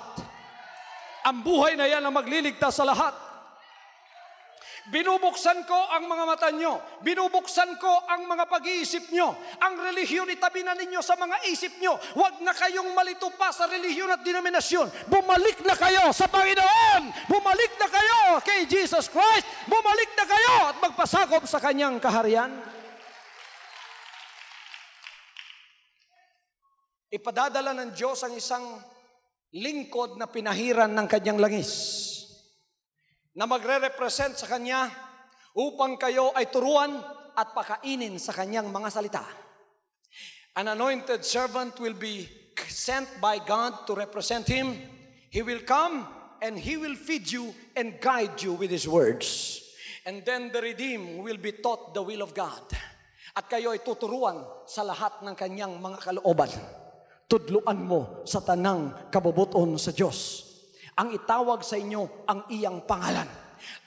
Speaker 3: Ang buhay na yan ang magliligtas sa lahat. Binubuksan ko ang mga mata nyo. Binubuksan ko ang mga pag-iisip nyo. Ang relihiyon itabi na ninyo sa mga isip nyo. Huwag na kayong malito pa sa relihiyon at denominasyon. Bumalik na kayo sa Panginoon. Bumalik na kayo kay Jesus Christ. Bumalik na kayo at magpasakop sa Kanyang kaharian. Ipadadala ng Diyos ang isang lingkod na pinahiran ng Kanyang langis, na magre-represent sa Kanya upang kayo ay turuan at pakainin sa Kanyang mga salita. An anointed servant will be sent by God to represent Him. He will come and He will feed you and guide you with His words. And then the redeemed will be taught the will of God. At kayo ay tuturuan sa lahat ng Kanyang mga kalooban. Tudluan mo sa tanang kabubuton sa Diyos. Ang itawag sa inyo ang iyang pangalan.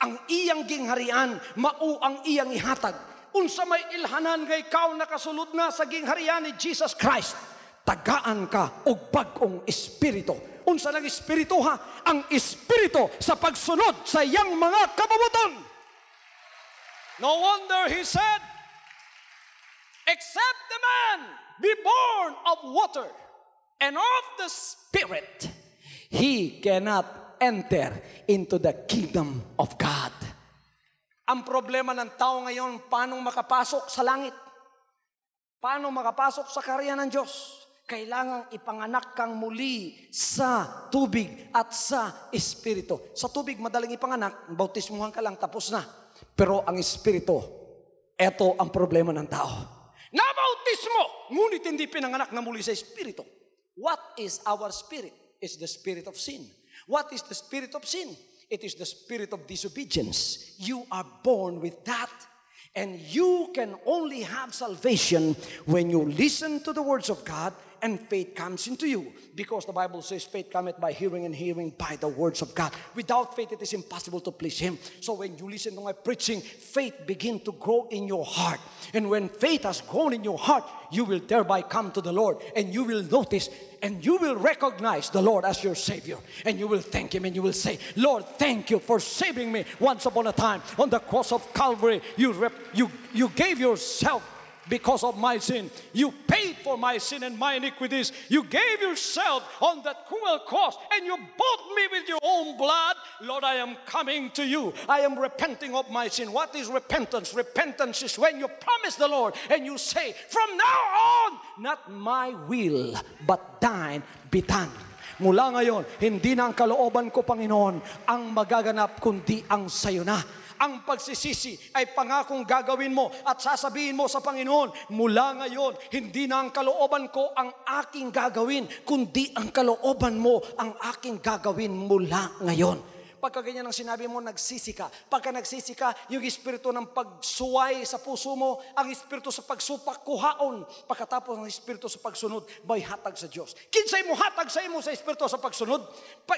Speaker 3: Ang iyang gingharian, mao ang iyang ihatag. Unsa may ilhanan nga ikaw nakasulod na sa gingharian ni Jesus Christ, tagaan ka og bag-ong espiritu. Unsa nang espiritu ha? Ang espiritu sa pagsunod sa iyang mga kabubuton. No wonder He said, except the man be born of water and of the Spirit, he cannot enter into the kingdom of God. Ang problema ng tao ngayon, paano makapasok sa langit? Paano makapasok sa kaharian ng Diyos? Kailangang ipanganak kang muli sa tubig at sa Espiritu. Sa tubig, madaling ipanganak, bautismuhan ka lang, tapos na. Pero ang Espiritu, eto ang problema ng tao. Nabautismo, ngunit hindi pinanganak na muli sa Espiritu. What is our spirit? Is the spirit of sin. What is the spirit of sin? It is the spirit of disobedience. You are born with that. And you can only have salvation when you listen to the words of God and faith comes into you. Because the Bible says faith cometh by hearing and hearing by the words of God. Without faith, it is impossible to please Him. So when you listen to my preaching, faith begin to grow in your heart. And when faith has grown in your heart, you will thereby come to the Lord. And you will notice and you will recognize the Lord as your Savior. And you will thank Him and you will say, Lord, thank you for saving me once upon a time on the cross of Calvary. You gave yourself because of my sin. You paid for my sin and my iniquities. You gave yourself on that cruel cross and you bought me with your own blood. Lord, I am coming to you. I am repenting of my sin. What is repentance? Repentance is when you promise the Lord and you say, from now on, not my will, but thine be done. Mula ngayon, hindi na ang kalooban ko, Panginoon, ang magaganap, kundi ang sayo na. Ang pagsisisi ay pangakong gagawin mo at sasabihin mo sa Panginoon, mula ngayon, hindi na ang kalooban ko ang aking gagawin, kundi ang kalooban mo ang aking gagawin mula ngayon. Pagka ganyan ang sinabi mo, nagsisi ka. Pagka nagsisi ka, yung espiritu ng pagsuway sa puso mo, ang espiritu sa pagsupak, kuhaon. Pagkatapos ng espiritu sa pagsunod, may hatag sa Diyos. Kinsay mo hatag sa imo sa espiritu sa pagsunod,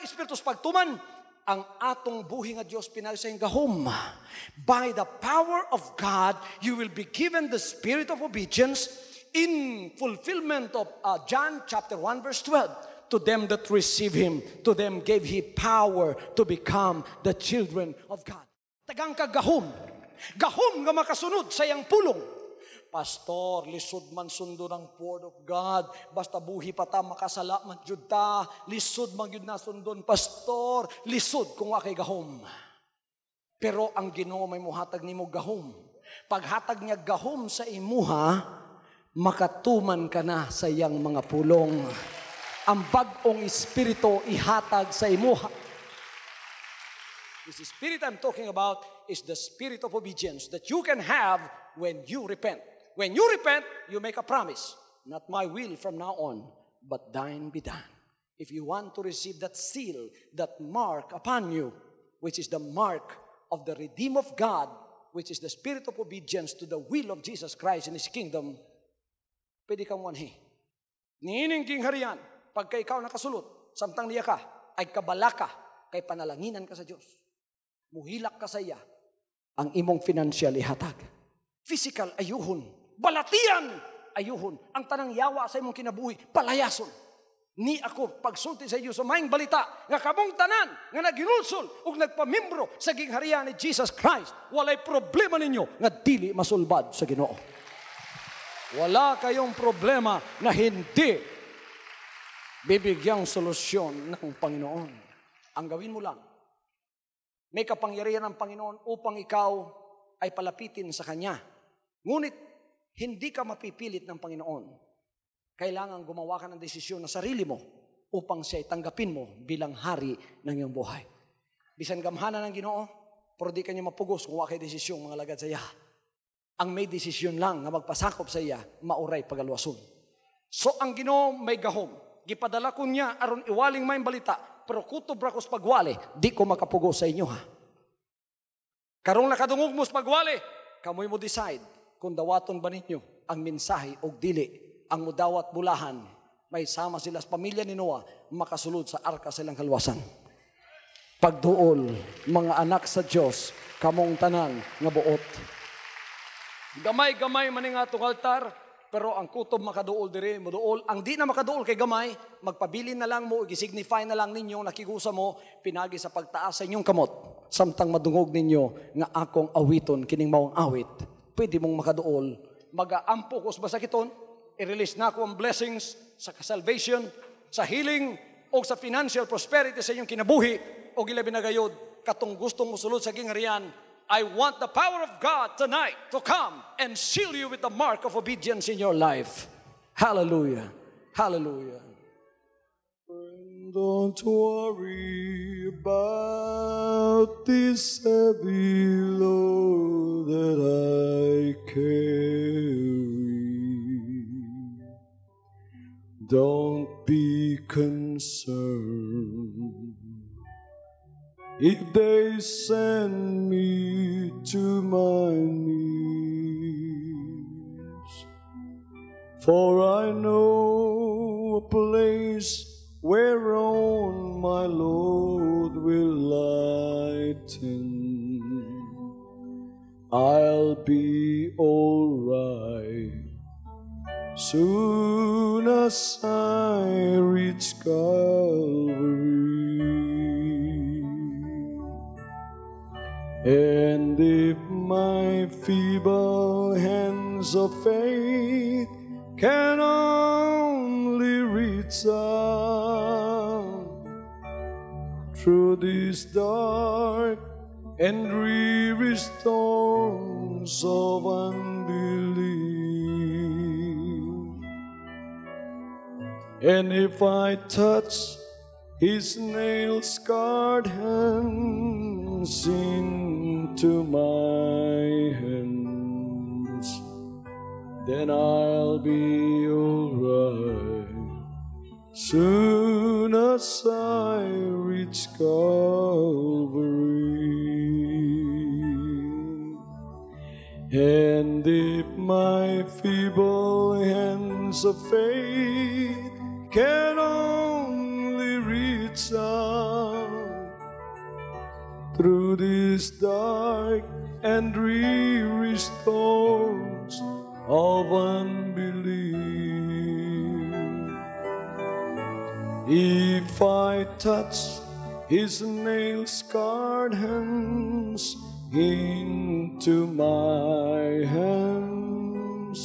Speaker 3: espiritu sa pagtuman, ang atong buhi nga Diyos pinali sa gahom. By the power of God, you will be given the spirit of obedience in fulfillment of John chapter 1 verse 12. To them that receive Him, to them gave He power to become the children of God. Tagang kagahom. Gahom nga makasunod sa iyang pulong. Pastor, lisod man sundo ng word of God. Basta buhi pa ta, makasala man jud ta. Lisod man yun na sundon, Pastor. Lisod kung wakay gahom. Pero ang Ginoo may muhatag nimo gahom. Paghatag niya gahom sa imuha, makatuman ka na sa iyang mga pulong. Ang bag-ong espiritu ihatag sa imuha. This spirit I'm talking about is the spirit of obedience that you can have when you repent. When you repent, you make a promise. Not my will from now on, but thine be done. If you want to receive that seal, that mark upon you, which is the mark of the redeemed of God, which is the spirit of obedience to the will of Jesus Christ in His kingdom, pwede kang wanhi. Niining gingharian, pagka ikaw nakasulot, samtang niya ka, ay kabala ka, kay panalanginan ka sa Diyos. Muhilak ka sa iya, ang imong financial ihatag. Physical, ayuhon. Balatian, ayuhon. Ang tanang yawa sa imong kinabuhi, palayason. Ni ako pagsulti sa inyo sa maayong balita nga kamong tanan nga naginulsol ug nagpamimbro sa gingharian ni Jesus Christ, walay problema ninyo nga dili masulbad sa Ginoo. Wala kayong problema na hindi bibigyang solusyon ng Panginoon. Ang gawin mo lang, may kapangyarihan ng Panginoon upang ikaw ay palapitin sa Kanya. Ngunit hindi ka mapipilit ng Panginoon. Kailangan gumawa ka ng desisyon na sarili mo upang siya tanggapin mo bilang hari ng iyong buhay. Bisan gamhanan ng Ginoo, pero di ka niya mapugos kung wakay desisyon mga lagad sa iya. Ang may desisyon lang nga magpasakop sa iya, mauray pagalwason. So ang Ginoo may gahom. Gipadala ko niya aron iwaling may balita, pero kutob ra ko sa pagwali, di ko makapugos sa inyo ha. Karong nakadungog mo sa pagwali, kamoy mo decide kung dawaton ba ninyo ang mensahe o dili. Ang mudawat bulahan, may sama sila sa pamilya ni Noah, makasulod sa arka silang kalwasan. Pagduol, mga anak sa Diyos, kamong tanan nga buot. Gamay-gamay maning atong altar, pero ang kutob makaduol diri, muduol. Ang di na makaduol kay gamay, magpabilin na lang mo, i-signify na lang ninyo, nakigusa mo, pinagi sa pagtaas sa inyong kamot, samtang madungog ninyo nga akong awiton, kining mawang awit. Pwede mong makaduol, mag-aampo ko sa basakiton, i-release na ako ang blessings sa salvation, sa healing, o sa financial prosperity sa inyong kinabuhi, o gilabi na gayod, katong gustong musulod sa gingharian. I want the power of God tonight to come and seal you with the mark of obedience in your life. Hallelujah. Hallelujah.
Speaker 4: Don't worry about this heavy load that I carry. Don't be concerned if they send me to my knees, for I know a place whereon my Lord will lighten. I'll be all right soon as I reach Calvary. And if my feeble hands of faith can only reach out through these dark and dreary storms of unbelief, and if I touch His nail-scarred hands into my hands, then I'll be all right soon as I reach Calvary. And if my feeble hands of faith can only reach out through these dark and dreary storms of unbelief, if I touch His nail-scarred hands into my hands,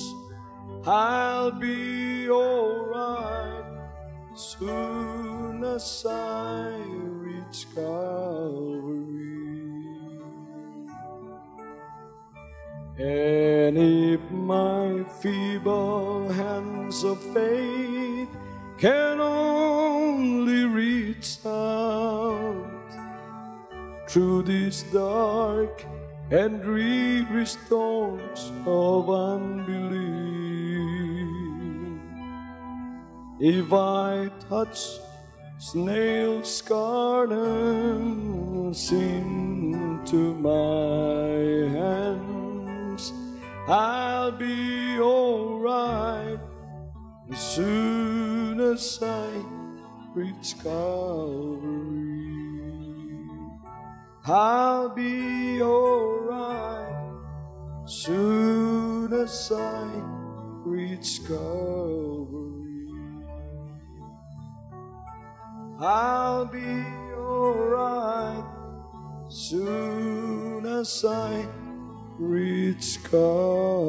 Speaker 4: I'll be all right soon as I reach Calvary. And if my feeble hands of faith can only reach out through these dark and dreary storms of unbelief, if I touch snail-scarred hands into my hands, I'll be all right as soon as I reach Calvary. I'll be all right soon as I reach Calvary. I'll be alright soon as I reach Calvary.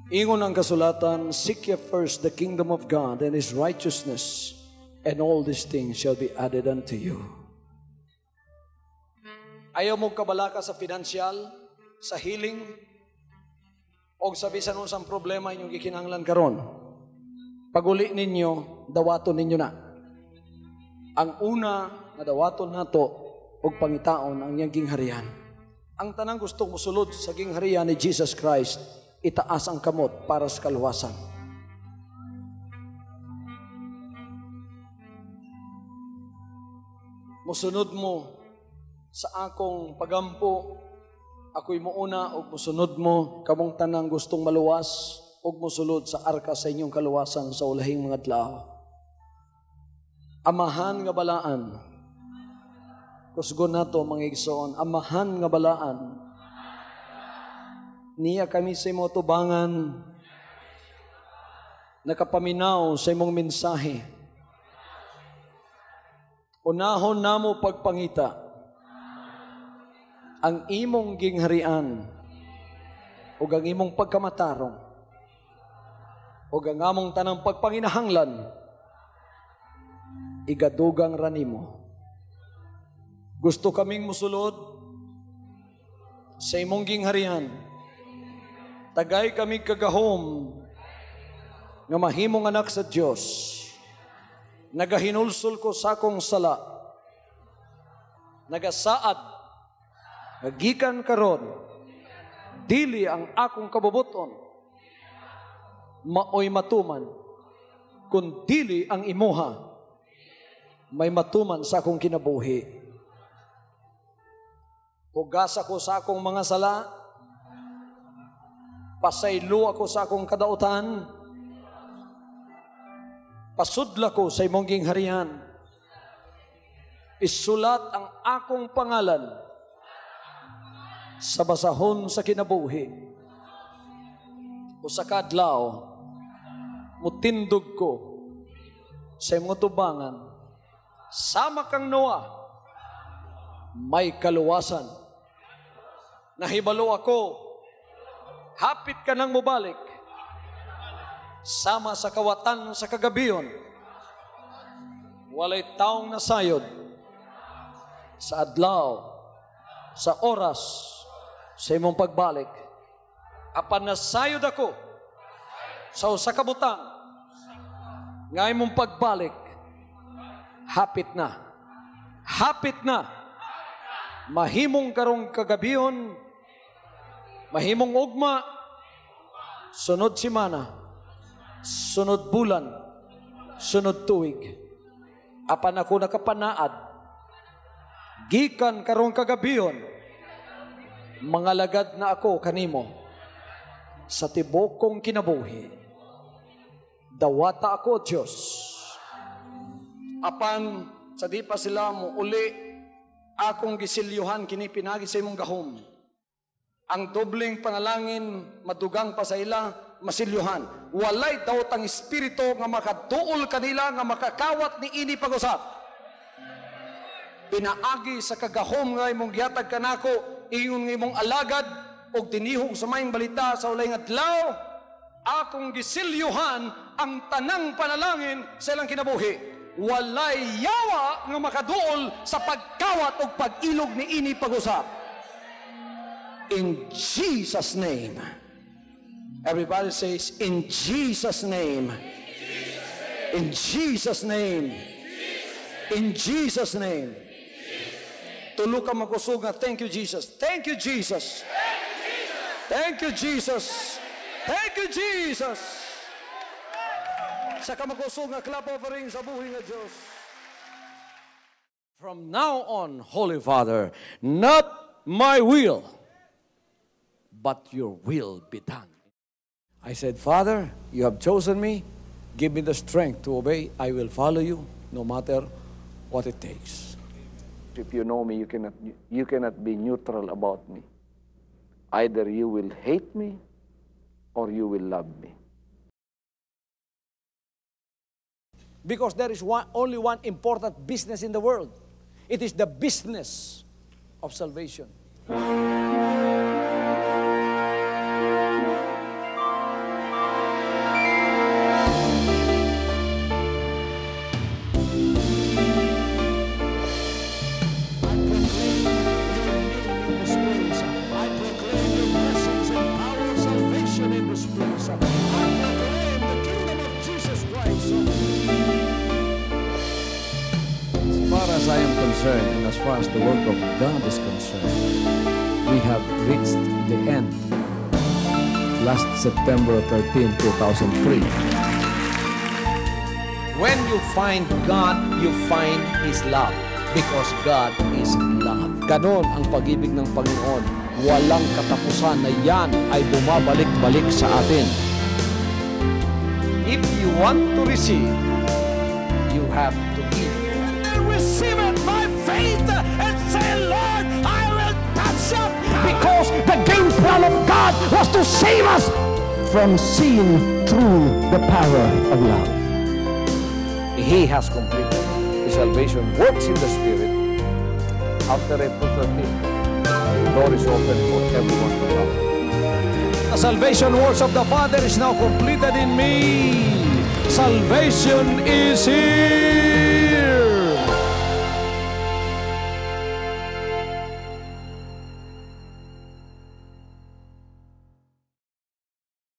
Speaker 3: Ingon ang kasulatan, seek ye first the kingdom of God and His righteousness, and all these things shall be added unto you. Ayaw mo kabalaka sa financial, sa healing, o sa bisan unsang problema inyong gikinahanglan karon. Paguli ninyo, dawaton ninyo na. Ang una na dawaton nato og pangitaon ang iyang gingharian. Ang tanang gustong musulod sa gingharian ni Jesus Christ, itaas ang kamot para sa kaluwasan. Musunod mo sa akong pagampo, ako'y muuna og musunod mo kamong tanang gustong maluwas og musulod sa arka sa inyong kaluwasan sa ulahing mga adlaw. Amahan nga balaan, kusgon nato mga igsoon, amahan nga balaan, niya kami sa imong tubangan, nakapaminaw sa imong mensahe. Unahon namo pagpangita ang imong gingharian ug ang imong pagkamatarong ug ang among tanang pagpanginahanglan igadugang ranimo. Gusto kaming musulod sa imong gingharian. Tagay kami kagahom nga mahimong anak sa Dios. Nagahinulsol ko sa akong sala. Nagasaad nagikan karon, dili ang akong kabubuton, maoy matuman, kun dili ang imuha, may matuman sa akong kinabuhi. Pugasa ko sa akong mga sala, pasaylo ako sa akong kadautan, pasudla ko sa imong gingharian, isulat ang akong pangalan sa basahon sa kinabuhi. O sa kadlaw, mutindog ko sa imong tubangan, sama kang Noah, may kaluwasan. Nahibalo ako, hapit ka nang mubalik, sama sa kawatan sa kagabiyon, walay taong nasayod, sa adlaw, sa oras, sa imong pagbalik. Apan nasayod ako sa usa ka butang nga imong pagbalik, hapit na. Hapit na. Mahimong karong kagabiyon, mahimong ugma, sunod simana, sunod bulan, sunod tuig. Apan ako nakapanaad, gikan karong kagabiyon, mga lagad na ako kanimo sa tibok kong kinabuhi. Dawata ako, Diyos. Apan sa di pa sila mo uli, akong gisilyuhan kini pinagi sa imong gahom. Ang dobling panalangin madugang pa sa ila masilyuhan. Walay daw tang espiritu nga makatuol kanila nga makakawat ni ini pag-usap. Pinaagi sa kagahom nga imong gihatag kanako, ingon nga imong alagad og tinihog sa maayong balita sa ulay nga adlaw, akong gisilyuhan ang tanang panalangin sa ilang kinabuhi. Walay yawa nga makaduol sa pagkawat og pag-ilog ni ini pag-usap. In Jesus' name. Everybody says, in Jesus' name. In Jesus' name. In Jesus' name. Tulo ka magkusog nga, thank you, Jesus. Thank you, Jesus. Thank you, Jesus. Thank you, Jesus. Sa ka magkusog nga, clap offering sa buhay nga Diyos.
Speaker 2: From now on, Holy Father, not my will, but your will be done. I said, Father, you have chosen me. Give me the strength to obey. I will follow you no matter what it takes. If you know me, you cannot be neutral about me. Either you will hate me or you will love me. Because there is only one important business in the world. It is the business of salvation. As I am concerned, and as far as the work of God is concerned, we have reached the end. Last September 13, 2003. When you find God, you find His love. Because God is love. Ganon ang pag-ibig ng Panginoon. Walang katapusan na yan ay bumabalik-balik sa atin. If you want to receive, you have to give.
Speaker 3: Receive it by faith and say, Lord, I will touch up. Because the game plan of God was to save us from seeing through the power of love.
Speaker 2: He has completed His salvation works in the Spirit. After April 13th, the door is open for everyone to come. The salvation works of the Father is now completed in me. Salvation is here.